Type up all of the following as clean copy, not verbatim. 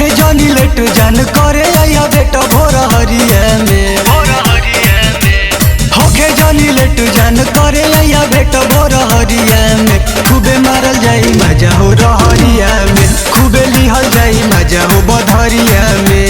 होके जानी लेट जान करे आया बेटा भोर हरिया में होके जानी लेट जान करे आया बेटा भोर हरिया में खूबे मारल जाई मजा हो रहरिया में खूबे लिहल जाई मजा हो बधरिया में।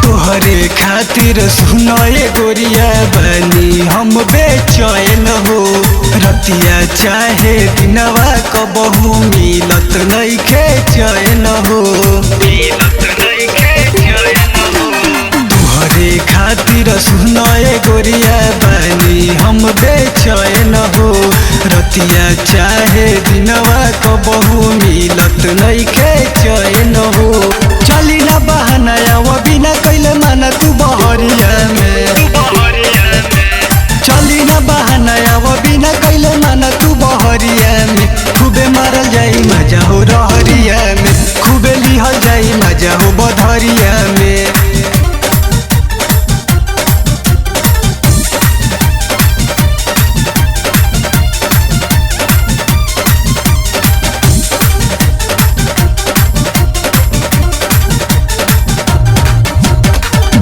तोहरे खातिर सुनाए गोरिया बनी हम बेचैन हो रतिया चाहे दिनवा कबहू मिलत नइखे चैन हो। तोहरे खातिर सुनाए गोरिया बनी हम बेचैन हो रतिया चाहे दिनवा कबहू मिलत नइखे चैन हो। चली ना बहाना वो बिना कैले माना तू बहरिया में चली ना बहाना वो बिना कैले माना तू बहरिया में खूबे मारल जाई मजा हो रहरिया में खूबे लिहल जाई मजा हो बधरिया में।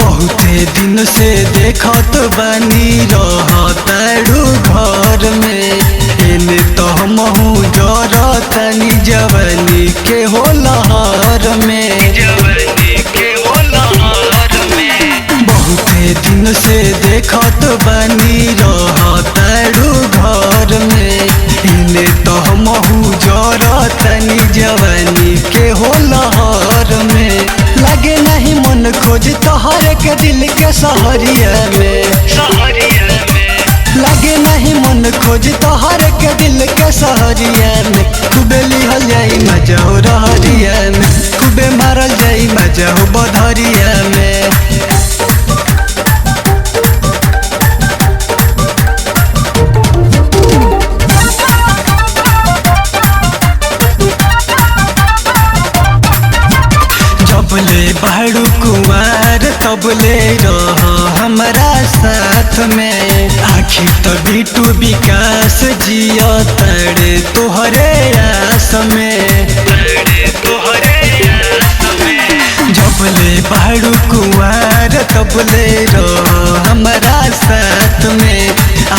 बहुते दिन से देखत बानी रहतारू घर में एने तो हमहू जरतानी जवानी के हो लहर में। बहुते दिन से देखत बानी रहतारू घर में एने तो हमहू जरतानी जवानी के हो लहर में। लगे नहीं मन खोज तोहरे के दिल के सहरिया में लगे नहीं मन खोज तोहरे के दिल के सहरिया में खूबे लिहल जाई मजा हो रहरिया में खूबे मारल जाई मजा हो बधरिया में। जबले बाड़ू कुंवार तबले रह हमारा साथ में आखिर तो बिटू विकास जिया तड़े तोहरे आस में। जबले बाड़ू कुंवार तबले रह हमारा साथ में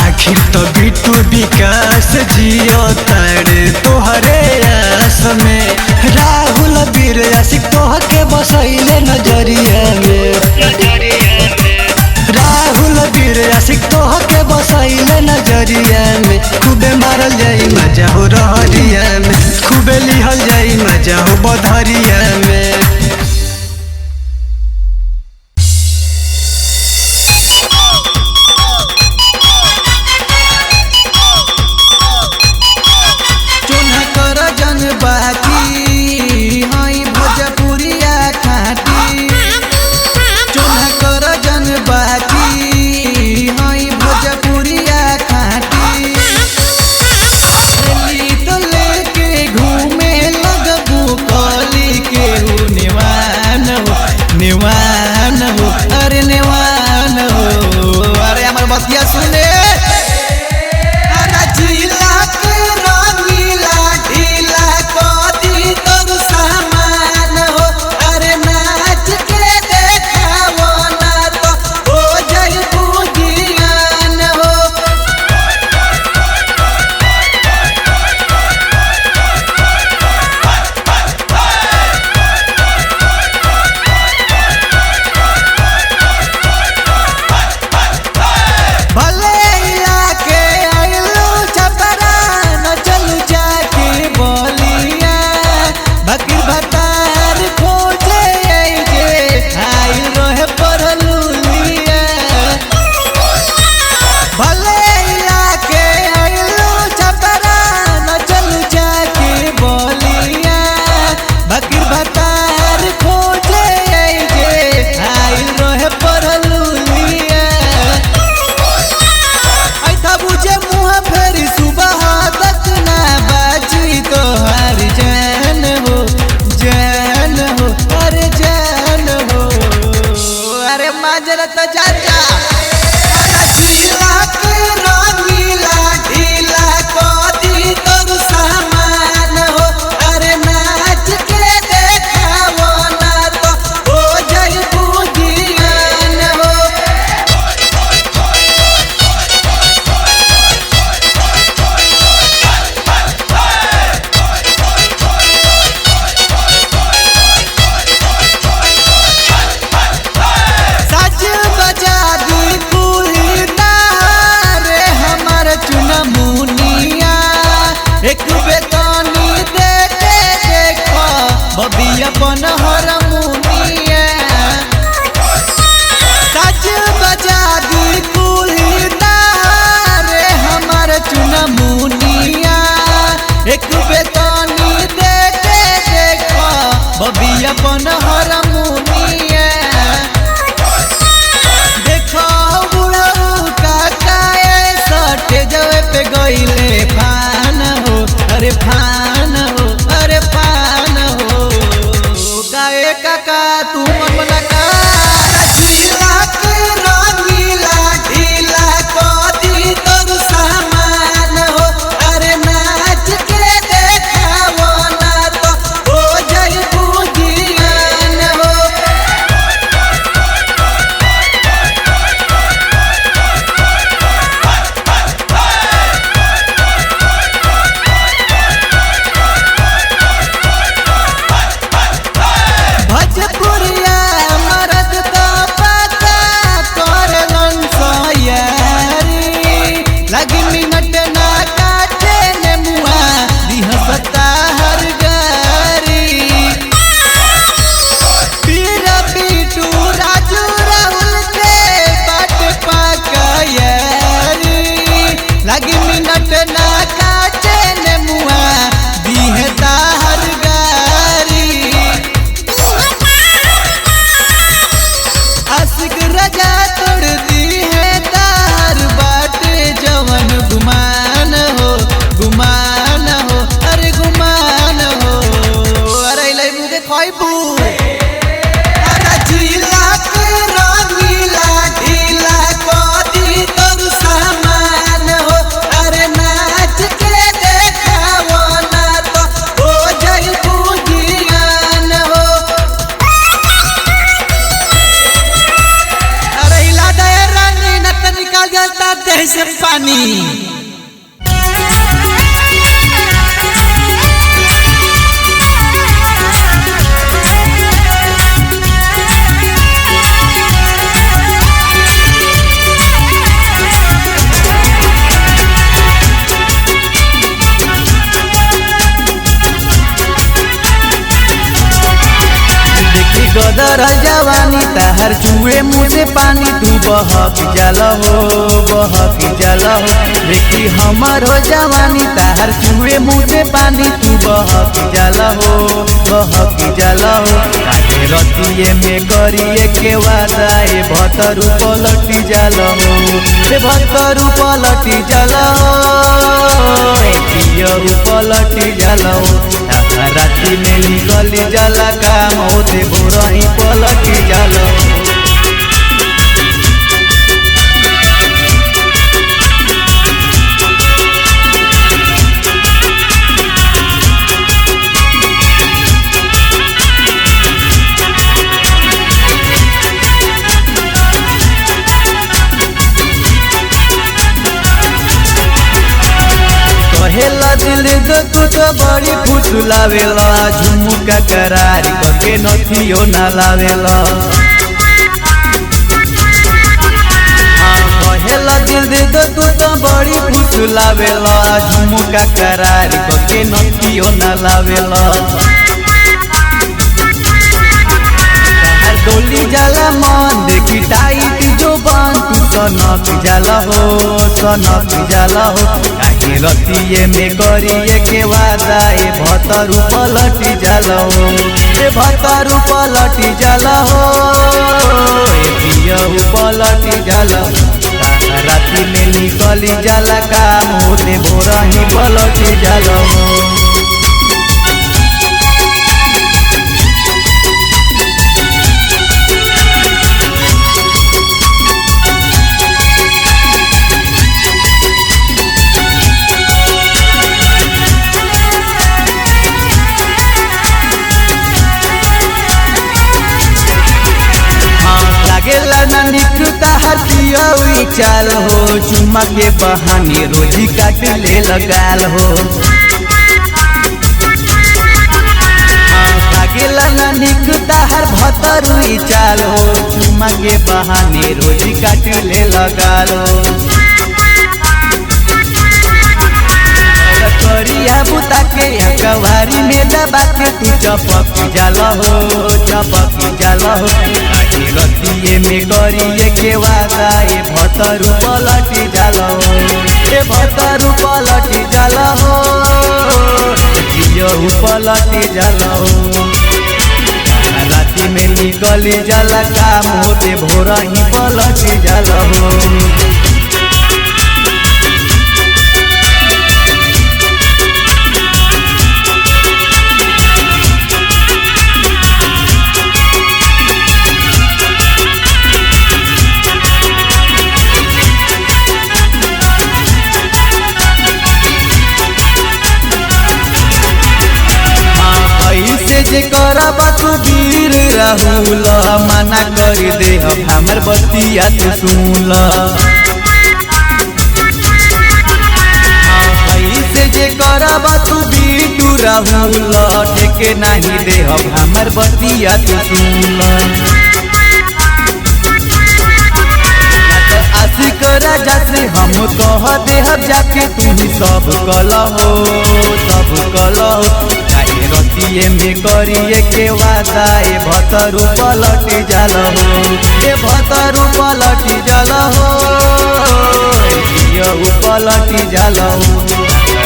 आखिर तो बिटू विकास जिया तड़े तोहरे आस में। राहुल बीर आशिक तोह के बसैले नजरिया में राहुल बीर आशिक तोह के बसैले नजरिया में खूबे मारल जाई मजा हो रहरिया में खूबे लिहल जाई मजा हो बधरिया में। चोन्हा कर जन बाकी तो चाचा जिला के रंगीला ढीला कोदी तोर सामान हो अरे नाच के देखावो ना तो हो जाई बुझियान हो सज बजा दी पूरी तारे हमर चुनमुनिया एक बेतानी दे के देखो बबी अपन हरमुनिया सज बजा दी पूरी तारे हमर चुनमुनिया एक बेतानी दे के देखो बबी अपन हरमुनिया देखो बुढ़ऊ काका सटे जवे पे गईले फान हो अरे फान हो अरे फान हो गाए काका तू अपना का जिला के रंगीला ढीला कोदी तोर सामान हो अरे नाच के देखावो ना तो हो जाई बुझियान हो भोजपुरिया मरद तो पता कर यारी लगी मिनट ना काटे ने मुआ दिहसता हर गारी पीर पीटू राजू राहुल के बाट पाका यारी लगी मिनट ना काटे ने मुआ दिहता हर गारी आशिक रजा तोड़ दी है तार बाटे जवन गुमान हो अरे गुमान हो अरे ले मुझे खोइबू अरे जिला के रंगीला ढीला कोदी तोर सामान हो अरे नाच के देखावो ना तो हो जाई बुझियान हो अरे हिला दे रानी न त निकल जाता देह से पानी देखी गदर जवानी तहर चुए मुँह से पानी तू बहक जल हो देखी हमर हो जवानी तहर चुए मुँह से पानी तू बहक जल हो आगे रतिये में करिए के वादा ए भतरू पलटी जल हो ए भतरू पलटी जल हो ए पियरू पलटी जल हो राती में निकली जला काम होते भोरही पलटी जल कहेला दिल दो तू तो बड़ी फुसलावेला झुमुका करारी करके नथियो ना लावेला कहेला दिल दो तू तो बड़ी फुसलावेला झुमुका करारी करके नथियो ना लावेला डोली जाला मन देखी टाइट जो बांध तू सनक जाला हो काहे रतिये में करिए के वादा ए भतरू पलटी जाला हो ए भतरू पलटी जाला हो ए पियऊ पलटी जाला राती में निकली जाला काम होते भोरही पलटी जाला हो निक ताहर पियौरी चाल हो, चुम्मा के बहाने रोजी काट ले लगाल हो। लागेला निक ताहर भतरुई चाल हो, चुम्मा के बहाने रोजी काट ले लगाल हो। करिया बुता के कवारी में दबा के तू चपक जाल हो, चपक जाल हो। रतिये में करिए के वादा ए भतरू पलटी जाल हो, ए भतरू पलटी जाल हो, यहू पलटी जाल हो। राति में निकली जाला काम होते भोरा ही पलटी जाल हो। ऐसे जे करब तू वीर राहुल, मना कर दे हमर बतिया तू सुन। ऐसे जे करब तू बीटू राहुल, ठेके नहीं दे हमर बतिया तू सुन। आशिक राजा से हम कह दे जाके तू ही सब कल हो, सब कल हो। रतिये में करिए के वादा ए भतरू पलटी जाल हो, ए भतरू पलटी जाल हो, यहू पलटी जाल हो।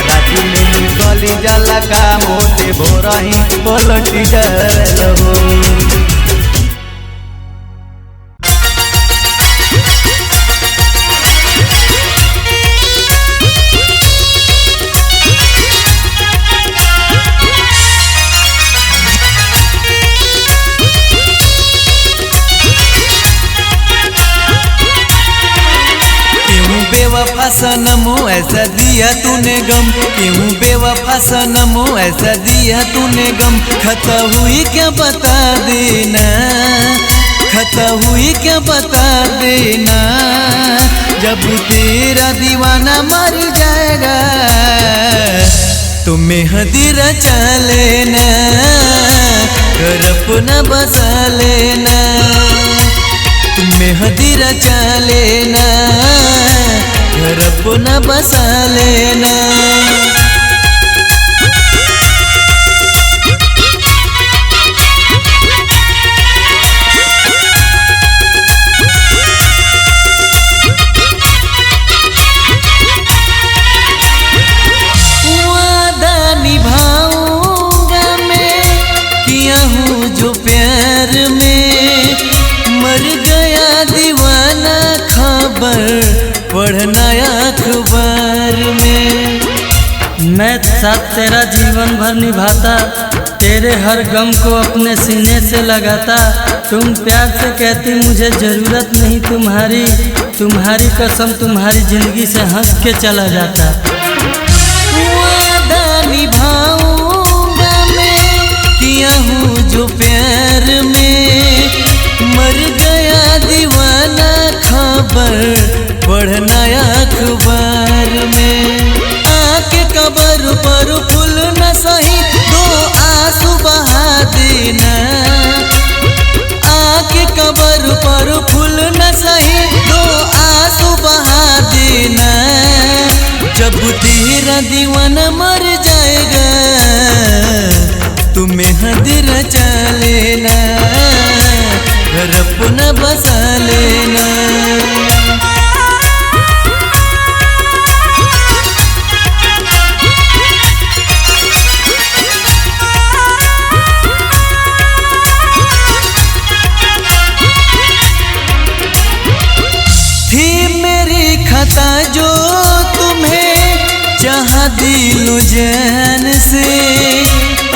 राति में निकली जाला काम होते भोरा ही पलटी जाल हो। बेवफा सनम ऐसा दिया तूने गम, क्यों बेवफा सनम ऐसा दिया तूने गम। खता हुई क्या बता देना, खता हुई क्या बता देना। जब तेरा दीवाना मर जाएगा तुम्हें हदी रचा लेना, घर अपना बसा लेना, तुम्हें हदी रचा लेना, घर अपना बसा लेना। वादा निभाऊंगा मैं, किया हूँ जो प्यार में। मर गया दीवाना खबर पढ़ना अखबार में। मैं साथ तेरा जीवन भर निभाता, तेरे हर गम को अपने सीने से लगाता। तुम प्यार से कहती मुझे ज़रूरत नहीं तुम्हारी, तुम्हारी कसम तुम्हारी ज़िंदगी से हंस के चला जाता। वादा निभाऊंगा मैं, किया हूँ जो प्यार में। मर गया दीवाना खबर पढ़ना अखबार में। आके कबर पर फूल न सही दो आंसू बहा देना, आके कबर पर फूल न सही दो आंसू बहा देना। जब तेरा दीवाना मर जाएगा तुम्हें हद रचा लेना, घर अपना बसा लेना। खता जो तुम्हें चाहा दिलो जान से,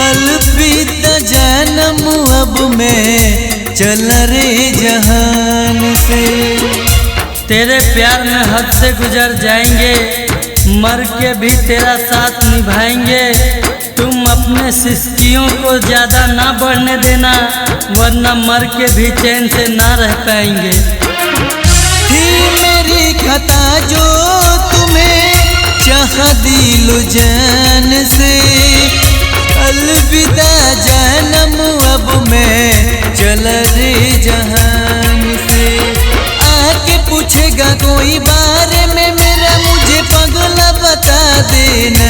अलविदा जानम अब मैं चल रे जहान से। तेरे प्यार में हद से गुजर जाएंगे, मर के भी तेरा साथ निभाएंगे। तुम अपने सिस्कियों को ज़्यादा ना बढ़ने देना, वरना मर के भी चैन से ना रह पाएंगे। थी मेरी खता जो तुम्हें चाह दिलो जान से। अलविदा जानम अब मैं चल रे जहान से। आके पूछेगा कोई बारे में मेरा मुझे पगला बता देना।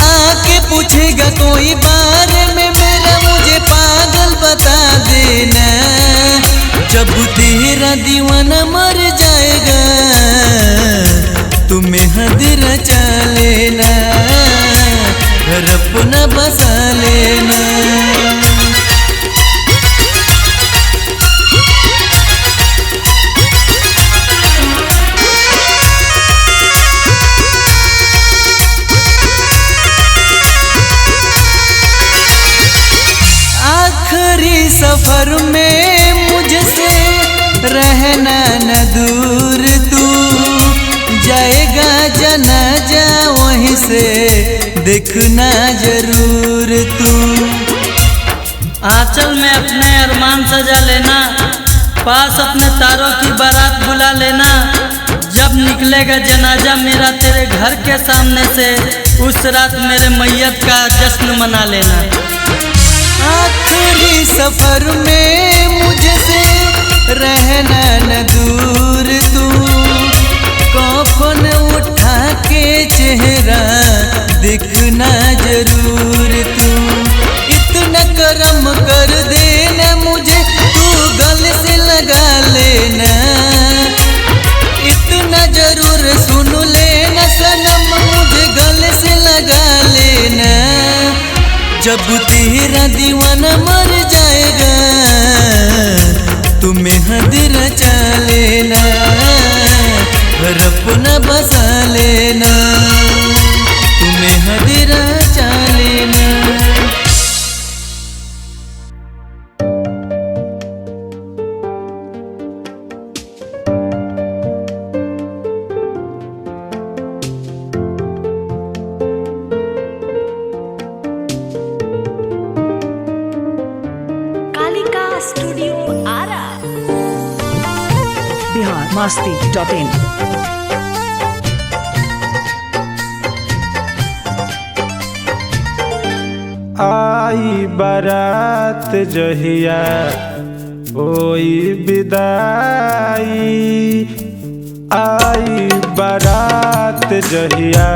आके पूछेगा कोई बारे में मेरा मुझे पागल बता देना। जब तेरा दीवाना मर जाएगा तुम्हें हदीर रचा लेना। घर अपना बसा लेना। आखिरी सफर में मुझसे रहना न दूर तू। जाएगा जनाजा वहीं से देखना जरूर तू। आंचल में अपने अरमान सजा लेना, पास अपने तारों की बारात बुला लेना। जब निकलेगा जनाजा मेरा तेरे घर के सामने से, उस रात मेरे मैयत का जश्न मना लेना। आखिरी सफर में मुझसे रहना न दूर तू। कफन उठा के चेहरा देखना जरूर तू। इतना करम कर देना मुझे तू गले से लगा लेना। इतना जरूर सुन लेना सनम मुझे गले से लगा लेना। जब तेरा दीवाना मर जाएगा तुम्हें हदीर रचा लेना। घर अपना बसा लेना। तुम्हें हदीर रचा लेना। कालिका स्टूडियो आरा। biharmasti.in आई बारात जहिया होई विदाई। आई बारात जहिया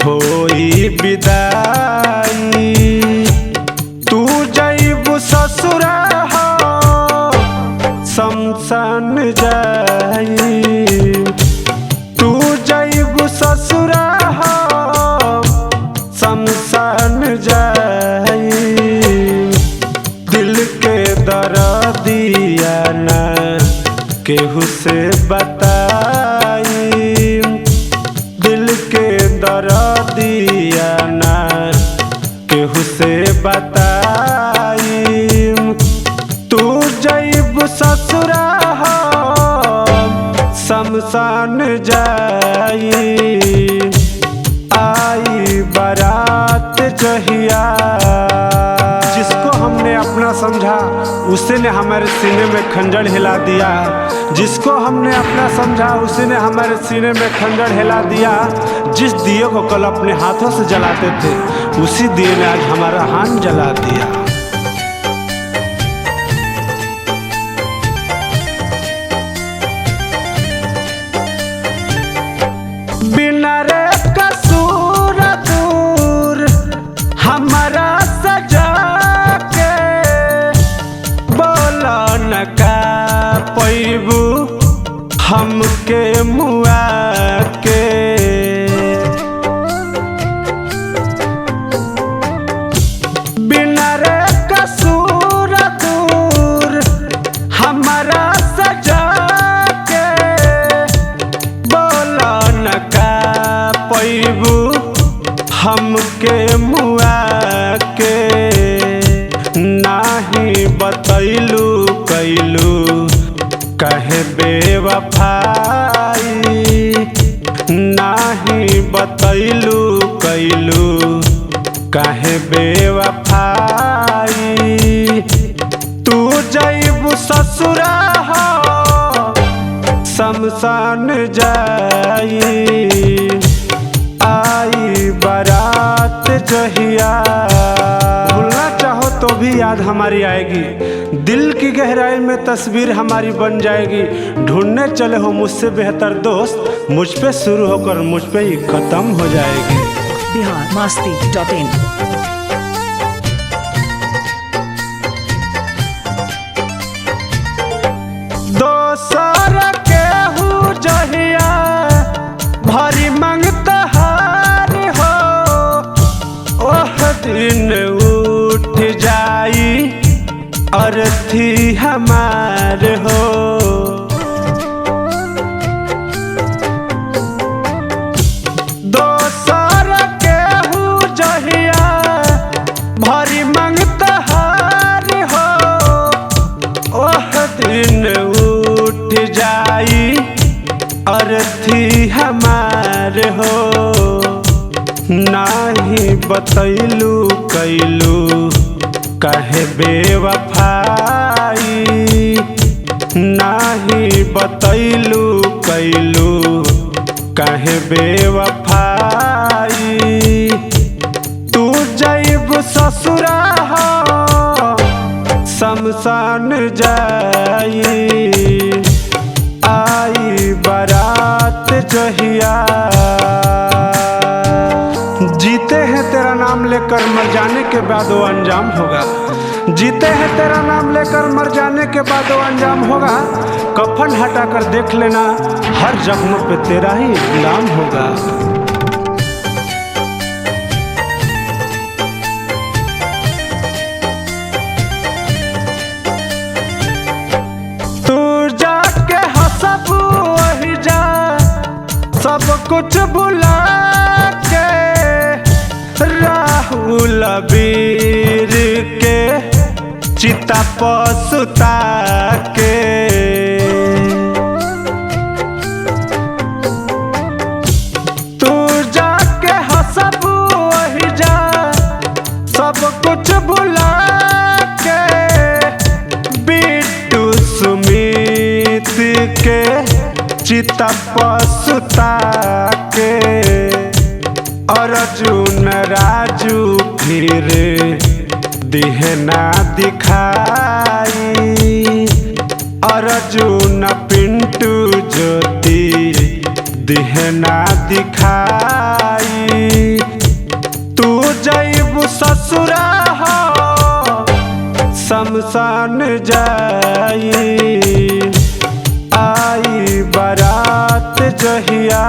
होई विदाई। तू जइबू ससुरा हो शमशान जाई। तू जइबू ससुरा हो शमशान जाई। दिल के दर्दिया ना केहू से बताई। दिल के दर्दिया ना केहू से बताई। तू जइबू ससुरा हो शमशान जाई। आई बारात जहिया। जिसको हमने अपना समझा उसी ने हमारे सीने में खंजर हिला दिया। जिसको हमने अपना समझा उसी ने हमारे सीने में खंजर हिला दिया। जिस दिए को कल अपने हाथों से जलाते थे उसी दिए ने आज हमारा हाथ जला दिया। बिना रे कसूर दूर हमारा सजा के। बोला न का पैबू हमके मुआ के। बिना रे कसूर दूर हमारा सजा के। बोला न का पैबू हमके मुआ के। नाही बतैलू कैलू कहे बेवफाई। नाही बतैलू कैलू कहे बेवफाई। तू जइबू ससुरा हो शमशान जाई आई बारात जहिया। भूलना चाहो तो भी याद हमारी आएगी, दिल की गहराई में तस्वीर हमारी बन जाएगी। ढूंढने चले हो मुझसे बेहतर दोस्त, मुझ पे शुरू होकर मुझ पे ही खत्म हो जाएगी। biharmasti.in दोसर केहू जहिया भरी मंगता हारी हो, ओह दिन उठ जाई अर्थी हमार हो। दोसर केहू जहिया भरी मंगता हारी हो, ओह दिन उठ जाई अर्थी हमार हो। नाही बतैलू कैलू काहे बेवफाई, नाही बतैलू कैलू काहे बेवफाई। तू जैब ससुरा हो शमशान जाई आई बारात जहिया। जीते हैं तेरा नाम लेकर मर जाने के बाद वो अंजाम होगा, जीते हैं तेरा नाम लेकर मर जाने के बाद वो अंजाम होगा। कफन हटाकर देख लेना हर जख्म पे तेरा ही नाम होगा। तू जाके हंसबू वही जा सब कुछ भुला के, राहुल वीर के चिता पसुता के। तू जाके हंसबू वही जा सब कुछ भुला के, बिट्टू सुमित के चिता पसुता के। अर्जुन राजू फिर दिहना दिखाई, अर्जुन पिंटू ज्योति दिहना दिखाई। तू जैब ससुरा हो शमशान जाई आई बारात जहिया।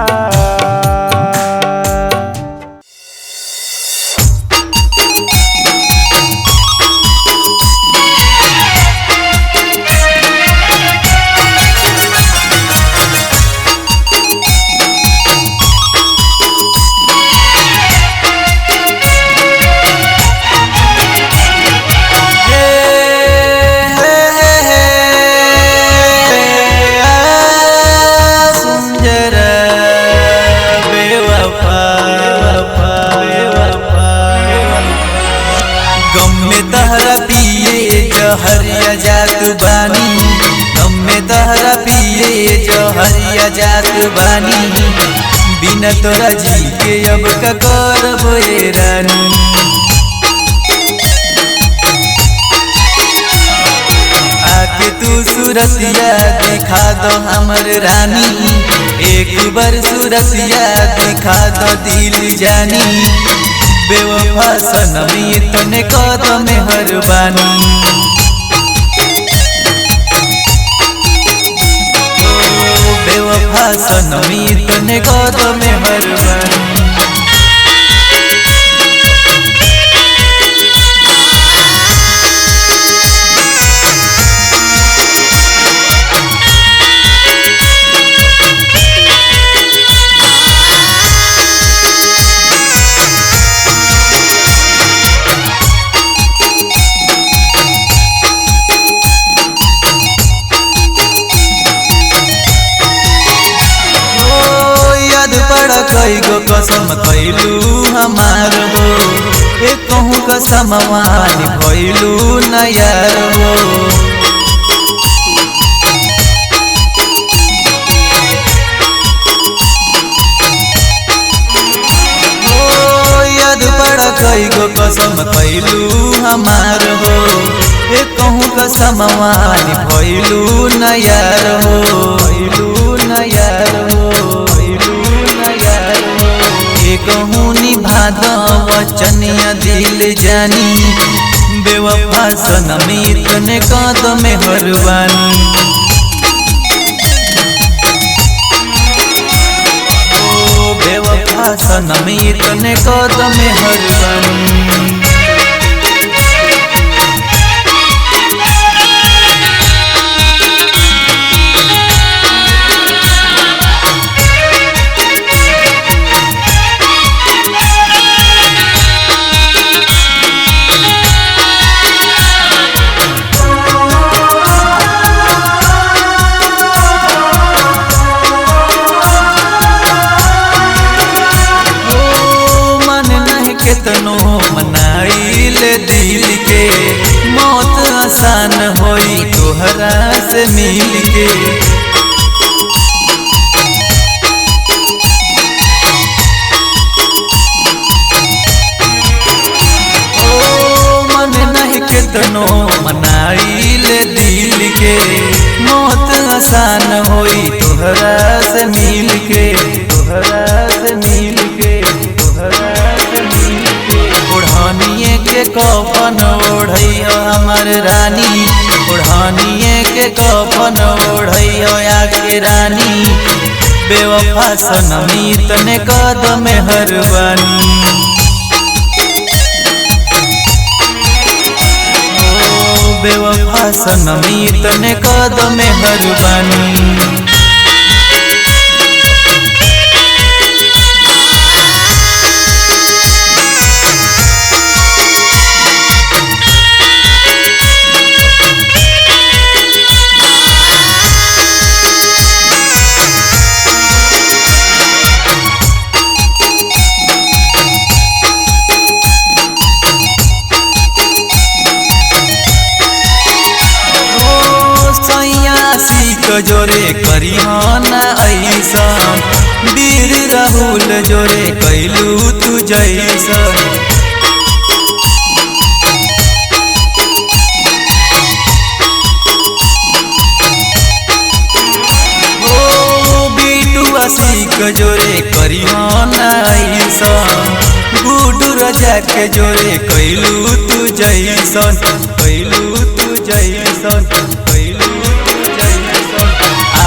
हरिया जात बानी गम में तहरा पिए जो हरिया जात बानी, बिना तोरा जी के अब का करब ए रानी। आके तू सूरतिया दिखा दो हमर रानी, एक बार सूरतिया दिखा दो दिल जानी। बेवफा सनमी तने कदम मेहरबानी, बेवफा सनमी तने कदम मेहरबानी। कई गो कसम कैलू हमार हो, एक कहूँ कसम वानी भैलू नयार हो। कसम कैलू हमार हो, ए कहूँ कसम वानी भैलू न यार हो, भैलू न यार हो, भैलू न यार हो। ए कहूँ निभाद वचनिया दिल जानी, बेवफा सनमी तने कदम हरवानी। बेवफा सनमी तने कदम हरवानी। केतनो मनाइल दिल के, मौत आसान होई तोहरा से मिल के। ओ मन नहीं केतनो मनाइल दिल के, मौत आसान होई तोहरा से मिल के, तोहरा से मिल के, तोहरा से मिल के। ओढ़ानिए के कफन ओढ़ैया हमर रानी, ओढ़ानिए के कफन ओढ़ैया आके रानी। बेवफा सनमी तने कदम हरवानी। ओ बेवफा सनमी तने कदम हरवानी। जोरे करिहाना ऐसा, वीर राहुल जोरे कैलू तू जैसा। ओ बीटू आशिक जोरे करिहाना ऐसा, गुडू रजा के जोरे कैलू तू जैसा, कैलू तू जैसा, कैलू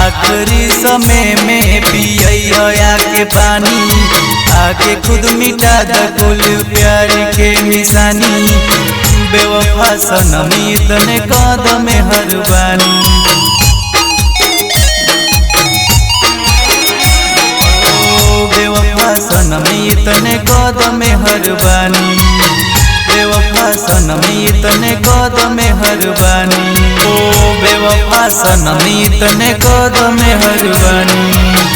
आखिरी समय में पिया के पानी, आके खुद मिटा द कुल प्यार के निशानी। बेवफा सनमी तने कदम हरवानी। ओ बेवफा सनमी तने कदम हरवानी। बेवफा सनमी तने कदम हरवानी। ओ बेवफा सनमी तने कदम हरवानी।